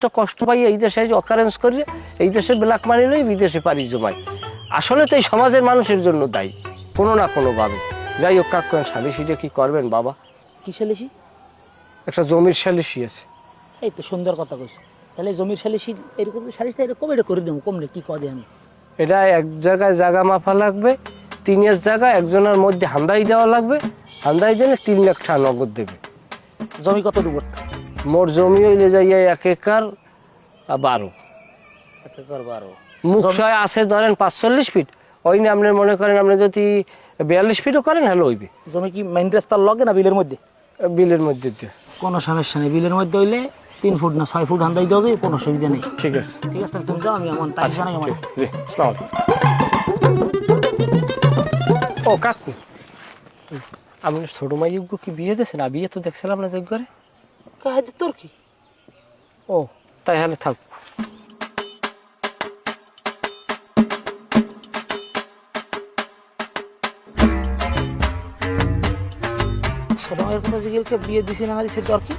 কষ্ট পাই এই দেশে অকারেন্স করে এই দেশে ব্ল্যাক মানি লই বিদেশে পারি জমায়। আসলে তো এই সমাজের মানুষের জন্য দায়ী কোনো না কোনোভাবে। যাই হোক কাকু সালিশিটা কি করবেন বাবা? কি সালিশি? একটা জমির সালিশি আছে। এই তো সুন্দর কথা কইছো। তাহলে জমির সালিশি এরকম সালিশটা এরকম এটা করে দেবো কমলে কি কয় আমি? এটা এক জায়গায় জায়গা মাপা লাগবে, 3 জায়গা একজনের মধ্যে হান্দাই দেওয়া লাগবে, হান্দাই দিলে 3 লাখ টাকা নগদ দেবে। জমি কত দূর? মোট জমি হইলে যাইয়া 1 একর 12। 1 একর 12। মুখশয় আছে ধরেন 45 ফিট, ওই নিয়ে আপনি মনে করেন আপনি যদি 42 ফিটও করেন হ্যালো হইবে। জমি কি মেইন রাস্তার লগে না বিলের মধ্যে? বিলের মধ্যে দিয়ে। কোনো সমস্যা নেই, বিলের মধ্যে হইলে 3 ফুট না 6 ফুট হান্দাই দেওয়া যাবে, কোনো অসুবিধা নেই। ঠিক আছে ঠিক আছে, তাহলে তুমি যাও, আমি আমার তাই জানাই আমার। জি আসসালামু আলাইকুম। ও কাকু, আপনার ছোট মাইয়ুগ কি বিয়ে দিয়েছে না? বিয়ে তো দেখছিলাম না যোগ্য করে। কাহিনী তোর কি? ও তাই হলে থাক। ছোট মায়ের কথা জিজ্ঞেস বিয়ে দিছি না দিছে তোর কি?